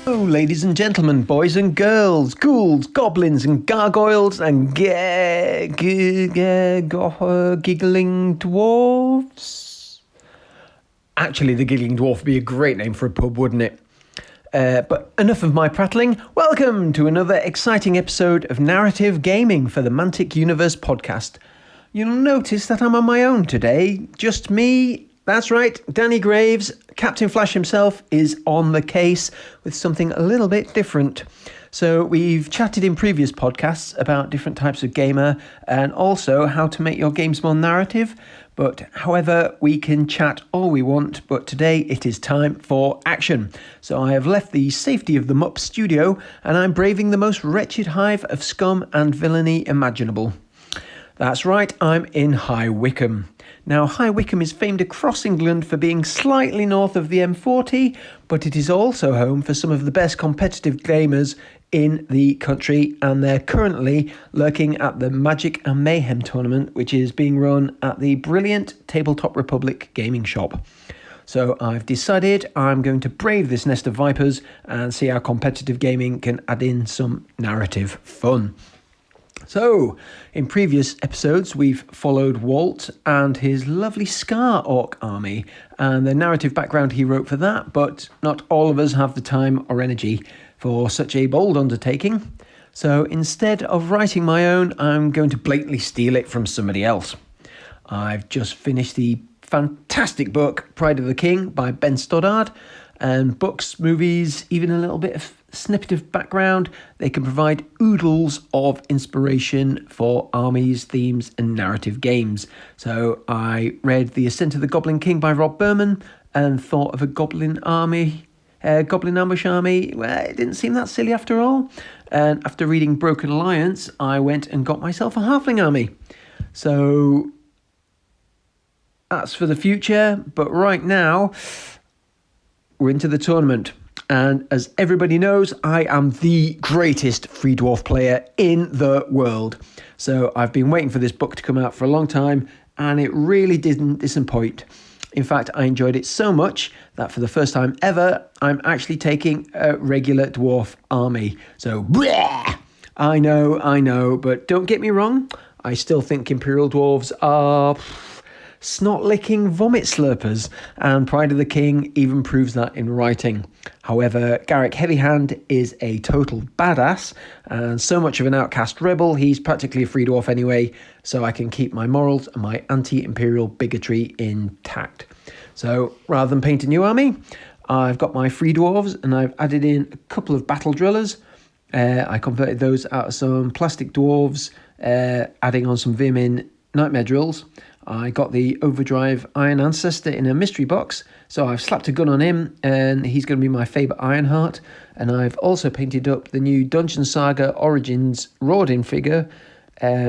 Hello, ladies and gentlemen, boys and girls, ghouls, goblins and gargoyles and giggling dwarves. Actually, the Giggling Dwarf would be a great name for a pub, wouldn't it? But enough of my prattling. Welcome to another exciting episode of narrative gaming for the Mantic Universe podcast. You'll notice that I'm on my own today. Just me. That's right, Danny Graves, Captain Flash himself, is on the case with something a little bit different. So we've chatted in previous podcasts about different types of gamer and also how to make your games more narrative. But however, we can chat all we want, but today it is time for action. So I have left the safety of the MUP studio and I'm braving the most wretched hive of scum and villainy imaginable. That's right, I'm in High Wycombe. Now, High Wycombe is famed across England for being slightly north of the M40, but it is also home for some of the best competitive gamers in the country, and they're currently lurking at the Magic and Mayhem tournament, which is being run at the brilliant Tabletop Republic gaming shop. So I've decided I'm going to brave this nest of vipers and see how competitive gaming can add in some narrative fun. So, in previous episodes, we've followed Walt and his lovely Scar Orc army and the narrative background he wrote for that, but not all of us have the time or energy for such a bold undertaking. So, instead of writing my own, I'm going to blatantly steal it from somebody else. I've just finished the fantastic book Pride of the King by Ben Stoddard, and books, movies, even a little bit of snippet of background, they can provide oodles of inspiration for armies, themes and narrative games. So I read The Ascent of the Goblin King by Rob Berman and thought of a Goblin Ambush army. Well, it didn't seem that silly after all. And after reading Broken Alliance, I went and got myself a Halfling army. So that's for the future, but right now we're into the tournament. And as everybody knows, I am the greatest free dwarf player in the world. So I've been waiting for this book to come out for a long time, and it really didn't disappoint. In fact, I enjoyed it so much that for the first time ever, I'm actually taking a regular dwarf army. So, bleh! I know, but don't get me wrong, I still think Imperial Dwarves are snot-licking vomit slurpers, and Pride of the King even proves that in writing. However, Garrick Heavyhand is a total badass, and so much of an outcast rebel, he's practically a free dwarf anyway, so I can keep my morals and my anti-imperial bigotry intact. So, rather than paint a new army, I've got my free dwarves, and I've added in a couple of battle drillers. I converted those out of some plastic dwarves, adding on some Vermin nightmare drills. I got the Overdrive Iron Ancestor in a mystery box, so I've slapped a gun on him, and he's going to be my favourite Ironheart. And I've also painted up the new Dungeon Saga Origins Rodin figure,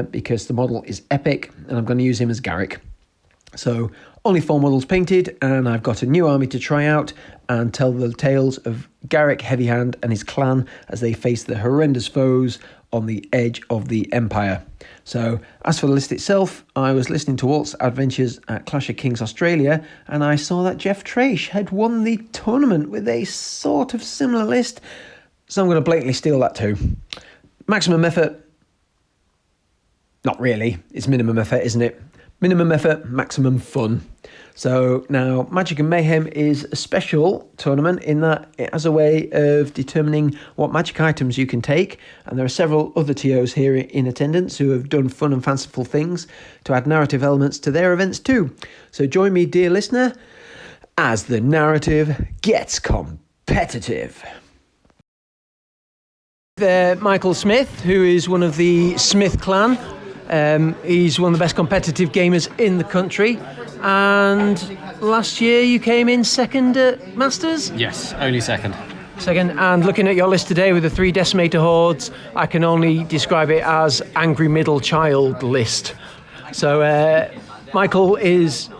because the model is epic, and I'm going to use him as Garrick. So, only 4 models painted, and I've got a new army to try out and tell the tales of Garrick Heavyhand and his clan as they face the horrendous foes on the edge of the Empire. So, as for the list itself, I was listening to Walt's adventures at Clash of Kings Australia, and I saw that Jeff Traish had won the tournament with a sort of similar list, so I'm going to blatantly steal that too. Maximum effort? Not really. It's minimum effort, isn't it? Minimum effort, maximum fun. So now Magic and Mayhem is a special tournament in that it has a way of determining what magic items you can take, and there are several other TOs here in attendance who have done fun and fanciful things to add narrative elements to their events too. So join me, dear listener, as the narrative gets competitive. Michael Smith, who is one of the Smith clan. He's one of the best competitive gamers in the country, and last year you came in second at Masters? Yes, only second. And looking at your list today with the 3 Decimator Hordes, I can only describe it as angry middle child list. So Michael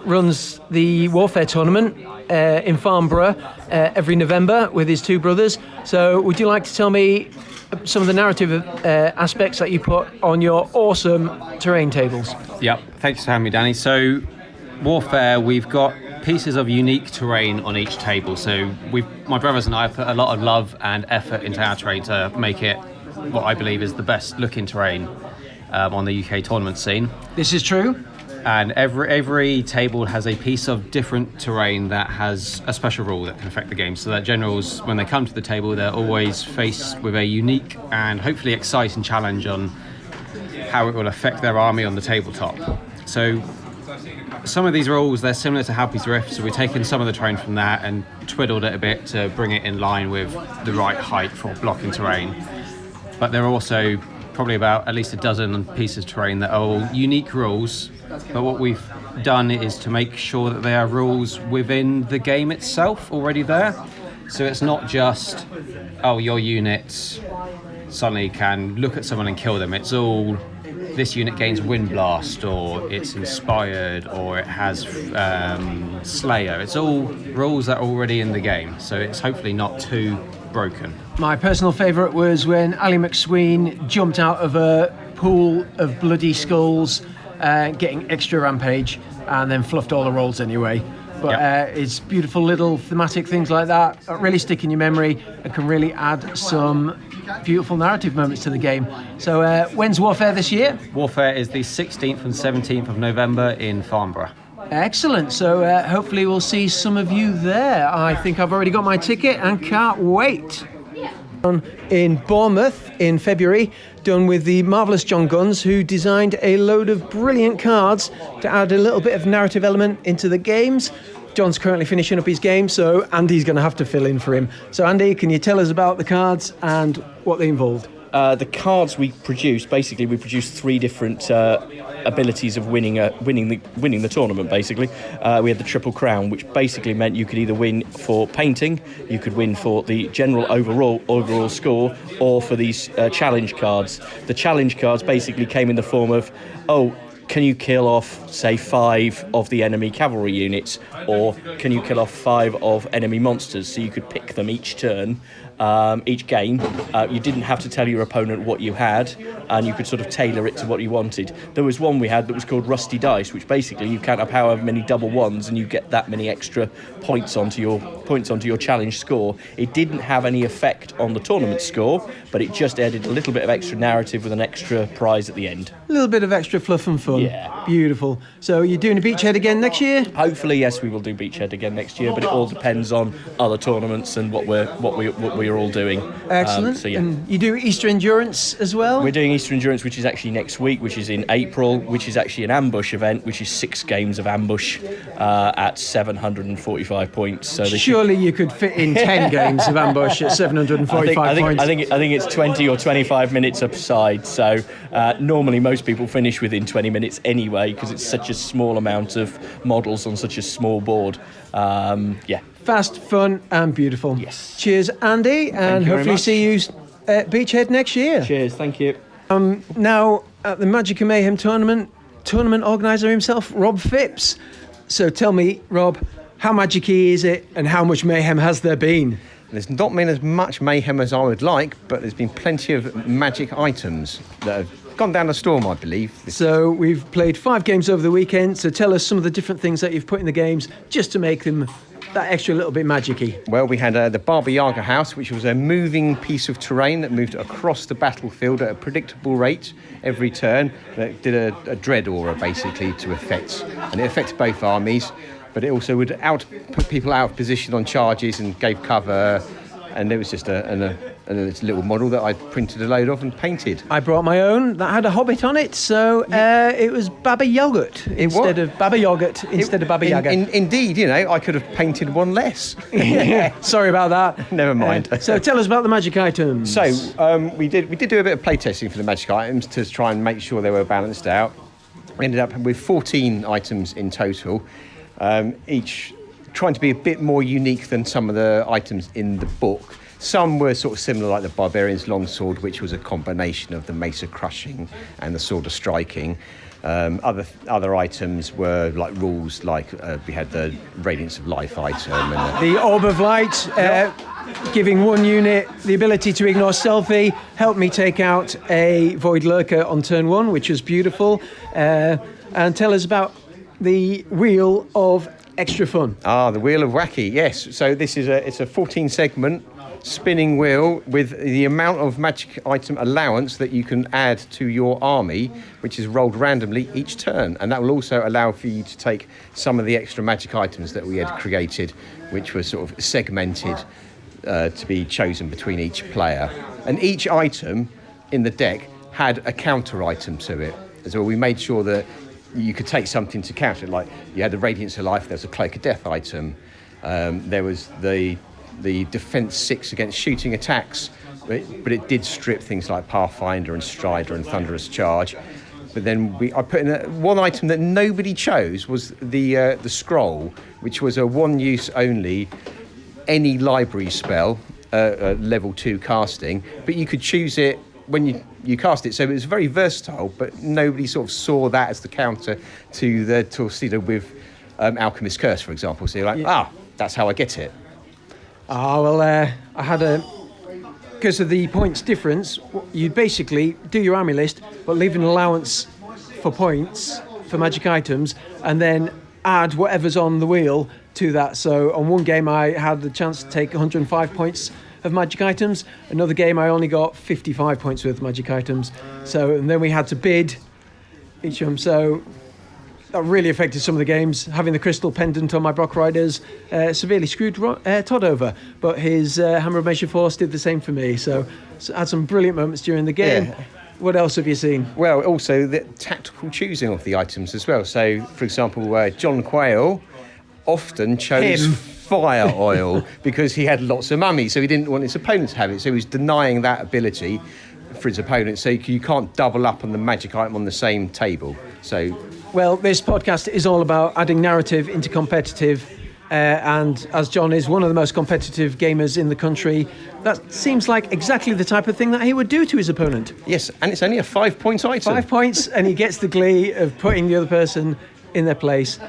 runs the Warfare tournament in Farnborough every November with his 2 brothers. So would you like to tell me some of the narrative aspects that you put on your awesome terrain tables? Yep, thanks for having me, Danny. So Warfare, we've got pieces of unique terrain on each table. So my brothers and I have put a lot of love and effort into our terrain to make it what I believe is the best looking terrain on the UK tournament scene. This is true. And every table has a piece of different terrain that has a special rule that can affect the game. So that generals, when they come to the table, they're always faced with a unique and hopefully exciting challenge on how it will affect their army on the tabletop. So some of these rules, they're similar to Happy's Rift, so we've taken some of the terrain from that and twiddled it a bit to bring it in line with the right height for blocking terrain. But there are also probably about at least a dozen pieces of terrain that are all unique rules, but what we've done is to make sure that they are rules within the game itself already there. So it's not just, your unit suddenly can look at someone and kill them. It's all, this unit gains Wind Blast, or it's inspired, or it has Slayer. It's all rules that are already in the game, so it's hopefully not too broken. My personal favourite was when Ali McSween jumped out of a pool of bloody skulls, getting extra rampage, and then fluffed all the rolls anyway. But it's beautiful little thematic things like that really stick in your memory and can really add some beautiful narrative moments to the game. So when's Warfare this year? Warfare is the 16th and 17th of November in Farnborough. Excellent. So hopefully we'll see some of you there. I think I've already got my ticket and can't wait. In Bournemouth in February, done with the marvellous John Guns, who designed a load of brilliant cards to add a little bit of narrative element into the games. John's currently finishing up his game, so Andy's going to have to fill in for him. So Andy, can you tell us about the cards and what they involved? The cards we produced, basically we produced three different abilities of winning the tournament. Basically, we had the Triple Crown, which basically meant you could either win for painting, you could win for the general overall score, or for these challenge cards. The challenge cards basically came in the form of, can you kill off, say, 5 of the enemy cavalry units, or can you kill off 5 of enemy monsters? So you could pick them each turn, each game. You didn't have to tell your opponent what you had, and you could sort of tailor it to what you wanted. There was one we had that was called Rusty Dice, which basically you count up however many double ones, and you get that many extra points onto your challenge score. It didn't have any effect on the tournament score, but it just added a little bit of extra narrative with an extra prize at the end. A little bit of extra fluff and fun. Yeah. Beautiful. So you're doing a Beachhead again next year? Hopefully, yes, we will do Beachhead again next year, but it all depends on other tournaments and what we're all doing. Excellent. So yeah. And you do Easter Endurance as well? We're doing Easter Endurance, which is actually next week, which is in April, which is actually an ambush event, which is 6 games of ambush at 745 points. So surely you could fit in 10 games of ambush at 745 points. I think it's 20 or 25 minutes a side. So normally most people finish within 20 minutes anyway, because it's such a small amount of models on such a small board. Fast, fun, and beautiful. Yes. Cheers, Andy, and hopefully see you at Beachhead next year. Cheers, thank you. Now, at the Magic and Mayhem tournament organiser himself, Rob Phipps. So tell me, Rob, how magic-y is it, and how much mayhem has there been? There's not been as much mayhem as I would like, but there's been plenty of magic items that have gone down the storm, I believe. So we've played 5 games over the weekend, so tell us some of the different things that you've put in the games just to make them that extra little bit magic-y. Well, we had the Baba Yaga house, which was a moving piece of terrain that moved across the battlefield at a predictable rate every turn. That did a dread aura, basically, to effect. And it affected both armies, but it also would put people out of position on charges and gave cover. And it was just a little model that I printed a load of and painted. I brought my own that had a hobbit on it, so it was Baba Yogurt instead of Baba Yaga. Indeed, I could have painted one less. Sorry about that. Never mind. So tell us about the magic items. So we did do a bit of playtesting for the magic items to try and make sure they were balanced out. We ended up with 14 items in total, each trying to be a bit more unique than some of the items in the book. Some were sort of similar, like the Barbarian's Longsword, which was a combination of the Mace of Crushing and the Sword of Striking. Other items were like rules, like we had the Radiance of Life item. And the Orb of Light, giving one unit the ability to ignore stealthy, helped me take out a Void Lurker on turn 1, which was beautiful. And tell us about the Wheel of extra fun. The Wheel of Wacky, yes. So it's a 14-segment spinning wheel with the amount of magic item allowance that you can add to your army, which is rolled randomly each turn. And that will also allow for you to take some of the extra magic items that we had created, which were sort of segmented to be chosen between each player. And each item in the deck had a counter item to it. So we made sure that you could take something to counter it. Like you had the Radiance of Life, there was a Cloak of Death item. There was the Defense 6 against shooting attacks, but it did strip things like Pathfinder and Strider and Thunderous Charge. But then I put in one item that nobody chose was the Scroll, which was a one-use only, any library spell, level 2 casting, but you could choose it when you cast it, so it was very versatile, but nobody sort of saw that as the counter to the Torcida with Alchemist's Curse, for example. So you're like, that's how I get it. I had because of the points difference, you basically do your army list, but leave an allowance for points for magic items, and then add whatever's on the wheel to that. So on one game, I had the chance to take 105 points of magic items. Another game, I only got 55 points worth of magic items. And then we had to bid each of them. So that really affected some of the games. Having the crystal pendant on my Brock Riders severely screwed Todd over, but his Hammer of Measure Force did the same for me. So had some brilliant moments during the game. Yeah. What else have you seen? Well, also the tactical choosing of the items as well. So, for example, John Quayle often chose fire oil because he had lots of mummies, so he didn't want his opponent to have it. So he was denying that ability for his opponent, so you can't double up on the magic item on the same table. Well, this podcast is all about adding narrative into competitive, and as John is one of the most competitive gamers in the country, that seems like exactly the type of thing that he would do to his opponent. Yes, and it's only a 5-point item. 5 points, and he gets the glee of putting the other person in their place.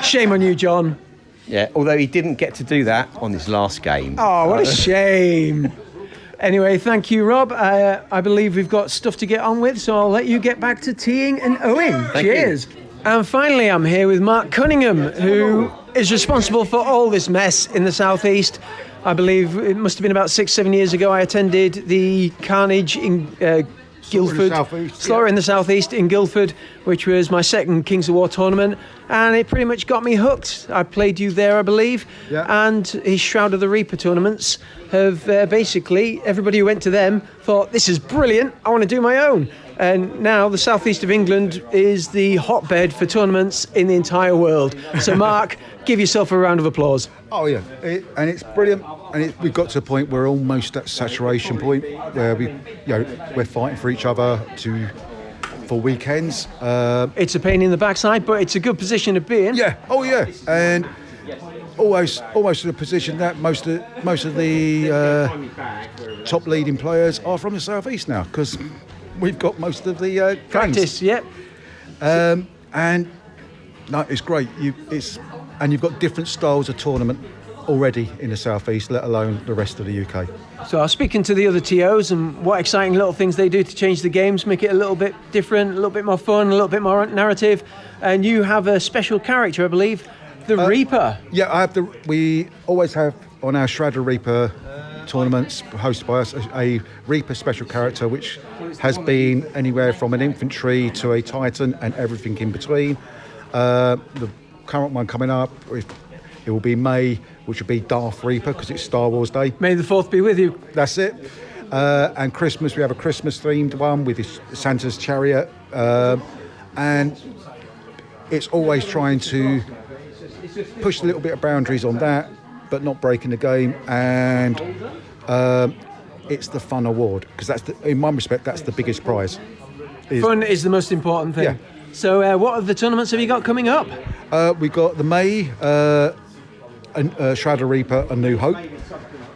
Shame on you, John. Yeah, although he didn't get to do that on his last game. Oh, what a shame. Anyway, thank you, Rob. I believe we've got stuff to get on with, so I'll let you get back to teeing and owing. Cheers. And finally, I'm here with Mark Cunningham, who is responsible for all this mess in the Southeast. I believe it must have been about 6-7 years ago I attended the Carnage in Guildford, Slaughter in the Southeast in Guildford, which was my second Kings of War tournament, and it pretty much got me hooked. I played you there, I believe, and his Shroud of the Reaper tournaments have basically, everybody who went to them thought, this is brilliant, I want to do my own. And now the southeast of England is the hotbed for tournaments in the entire world. So Mark, give yourself a round of applause. Oh yeah, and it's brilliant, and we've got to a point where we're almost at saturation point where we're fighting for each other for weekends. It's a pain in the backside, but it's a good position to be in. Yeah, oh yeah, and almost in a position that most of the top leading players are from the southeast now, because we've got most of the practice. Yep. And no, it's great. You've got different styles of tournament already in the southeast, let alone the rest of the UK. So I was speaking to the other TOs and what exciting little things they do to change the games, make it a little bit different, a little bit more fun, a little bit more narrative. And you have a special character, I believe, the Reaper. Yeah, we always have on our Shroud of Reaper tournaments hosted by us a Reaper special character, which has been anywhere from an infantry to a Titan and everything in between. The current one coming up, it will be May, which will be Darth Reaper because it's Star Wars Day. May the 4th be with you. That's it. And Christmas, we have a Christmas themed one with Santa's chariot, and it's always trying to push a little bit of boundaries on that, but not breaking the game, and it's the fun award, because in one respect that's the biggest prize. Fun is the most important thing. Yeah. So what other tournaments have you got coming up? We've got the May Shroud of Reaper, A New Hope,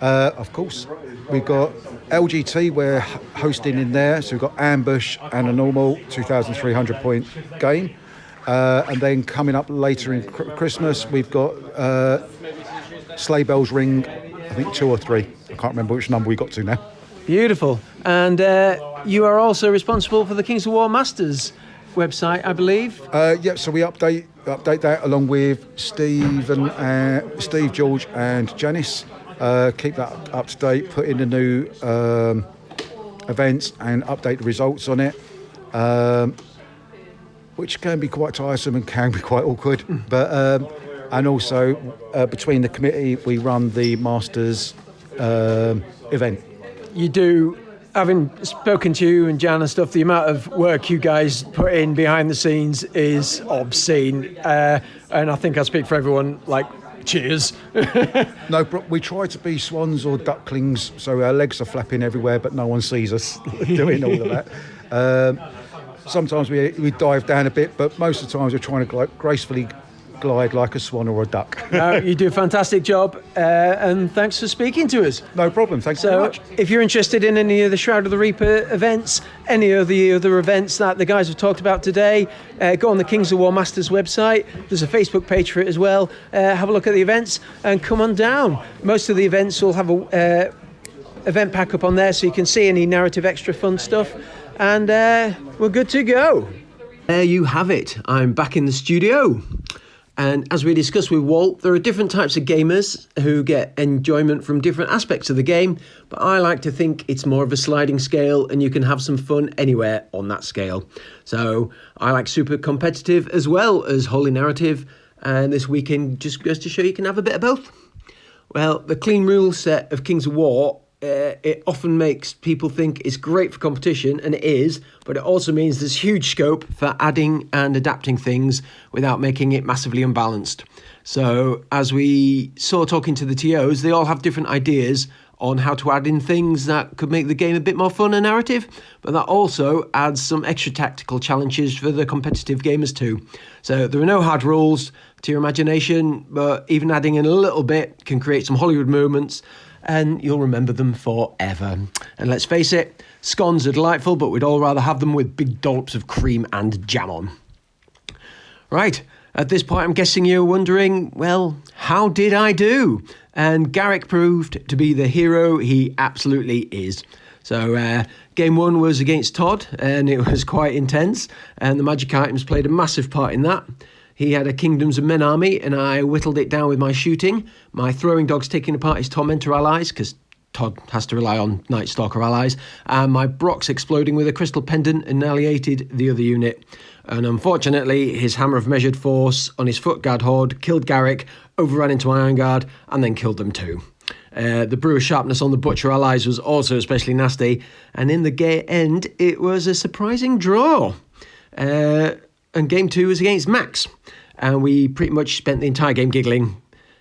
of course. We've got LGT, we're hosting in there, so we've got Ambush and a normal 2,300 point game. And then coming up later in Christmas, we've got Sleigh Bells Ring, I think 2 or 3. I can't remember which number we got to now. Beautiful. And you are also responsible for the Kings of War Masters website, I believe. So we update that along with Steve, George, and Janice. Keep that up to date, put in the new events and update the results on it, which can be quite tiresome and can be quite awkward. But and also between the committee, we run the Masters event. You do, having spoken to you and Jan and stuff, the amount of work you guys put in behind the scenes is obscene. And I think I speak for everyone, like, cheers. No, we try to be swans or ducklings, so our legs are flapping everywhere, but no one sees us doing all of that. Sometimes we dive down a bit, but most of the times we're trying to gracefully glide like a swan or a duck. No, you do a fantastic job, and thanks for speaking to us. No problem, thanks very much. If you're interested in any of the Shroud of the Reaper events, any of the other events that the guys have talked about today, go on the Kings of War Masters website. There's a Facebook page for it as well. Have a look at the events and come on down. Most of the events will have a event pack up on there, so you can see any narrative extra fun stuff, and we're good to go. There you have it. I'm back in the studio. And as we discussed with Walt, there are different types of gamers who get enjoyment from different aspects of the game, but I like to think it's more of a sliding scale and you can have some fun anywhere on that scale. So I like super competitive as well as wholly narrative, and this weekend just goes to show you can have a bit of both. Well, the clean rule set of Kings of War, it often makes people think it's great for competition, and it is, but it also means there's huge scope for adding and adapting things without making it massively unbalanced. So as we saw talking to the TOs, they all have different ideas on how to add in things that could make the game a bit more fun and narrative, but that also adds some extra tactical challenges for the competitive gamers too. So there are no hard rules to your imagination, but even adding in a little bit can create some Hollywood moments, and you'll remember them forever. And let's face it, scones are delightful, but we'd all rather have them with big dollops of cream and jam on. Right, at this point I'm guessing you're wondering, well, how did I do? And Garrick proved to be the hero he absolutely is. So game one was against Todd, and it was quite intense, and the magic items played a massive part in that. He had a Kingdoms of Men army, and I whittled it down with my shooting. My throwing dogs taking apart his Tormentor allies, because Todd has to rely on Night Stalker allies, and my Brox exploding with a crystal pendant annihilated the other unit. And unfortunately, his Hammer of Measured Force on his Foot Guard horde killed Garrick, overran into my Iron Guard, and then killed them too. The Brewer Sharpness on the Butcher allies was also especially nasty, and in the end, it was a surprising draw. And game two was against Max, and we pretty much spent the entire game giggling,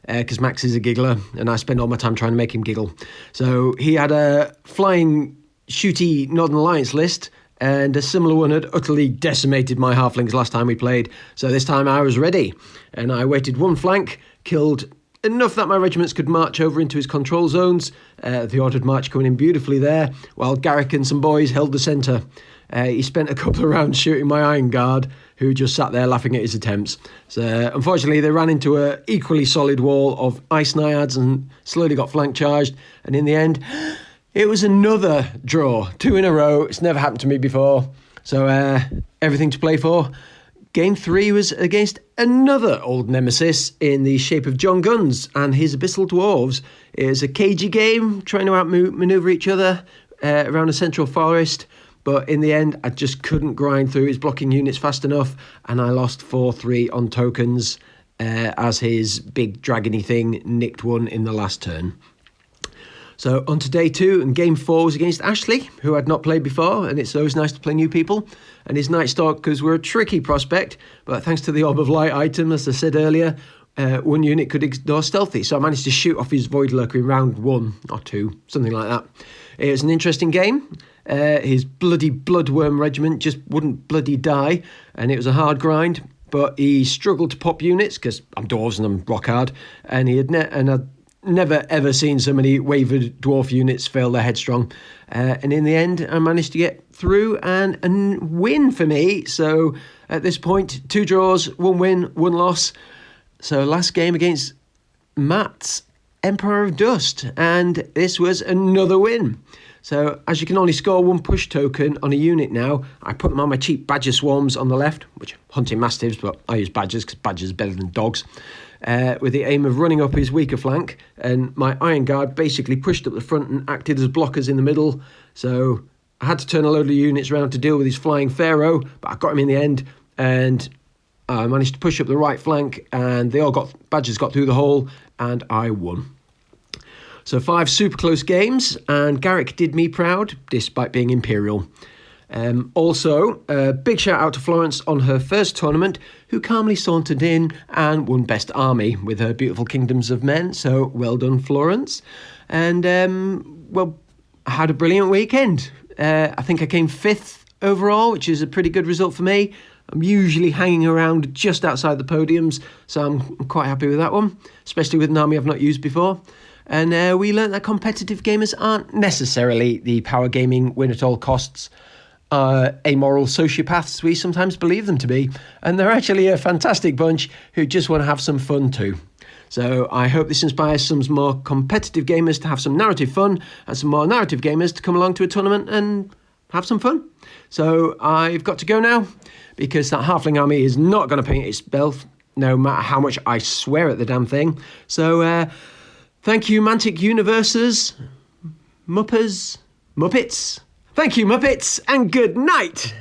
because Max is a giggler, and I spend all my time trying to make him giggle. So he had a flying, shooty Northern Alliance list, and a similar one had utterly decimated my halflings last time we played. So this time I was ready, and I waited one flank, killed enough that my regiments could march over into his control zones, the ordered march coming in beautifully there, while Garrick and some boys held the centre. He spent a couple of rounds shooting my Iron Guard, who just sat there laughing at his attempts. So unfortunately, they ran into an equally solid wall of Ice Naiads and slowly got flank charged. And in the end, it was another draw, 2 in a row. It's never happened to me before. So everything to play for. Game 3 was against another old nemesis in the shape of John Guns and his Abyssal Dwarves. It was a cagey game, trying to outmaneuver each other around a central forest. But in the end, I just couldn't grind through his blocking units fast enough, and I lost 4-3 on tokens as his big dragony thing nicked one in the last turn. So on to day 2, and game 4 was against Ashley, who I'd not played before, and it's always nice to play new people. And his Night Stalkers were a tricky prospect, but thanks to the Orb of Light item, as I said earlier, one unit could ignore stealthy, so I managed to shoot off his Void Lurker in round 1 or 2, something like that. It was an interesting game. His bloody Bloodworm regiment just wouldn't bloody die, and it was a hard grind, but he struggled to pop units, because I'm dwarves and I'm rock hard, and I'd never ever seen so many wavered dwarf units fail their headstrong. And in the end, I managed to get through and win for me. So at this point, 2 draws, 1 win, 1 loss. So last game against Matt's Emperor of Dust, and this was another win. So as you can only score 1 push token on a unit now, I put them on my cheap badger swarms on the left, which are hunting mastiffs, but I use badgers because badgers are better than dogs, with the aim of running up his weaker flank. And my Iron Guard basically pushed up the front and acted as blockers in the middle. So I had to turn a load of units around to deal with his flying Pharaoh, but I got him in the end, and I managed to push up the right flank, and badgers got through the hole, and I won. So 5 super close games, and Garrick did me proud, despite being Imperial. Also, a big shout out to Florence on her first tournament, who calmly sauntered in and won Best Army with her beautiful Kingdoms of Men. So well done, Florence. And, I had a brilliant weekend. I think I came 5th overall, which is a pretty good result for me. I'm usually hanging around just outside the podiums, so I'm quite happy with that one, especially with an army I've not used before. And we learnt that competitive gamers aren't necessarily the power gaming win at all costs amoral sociopaths we sometimes believe them to be. And they're actually a fantastic bunch who just want to have some fun too. So I hope this inspires some more competitive gamers to have some narrative fun, and some more narrative gamers to come along to a tournament and have some fun. So I've got to go now, because that halfling army is not going to paint its belt, no matter how much I swear at the damn thing. So thank you, Mantic Universes, Muppets. Thank you, Muppets, and good night.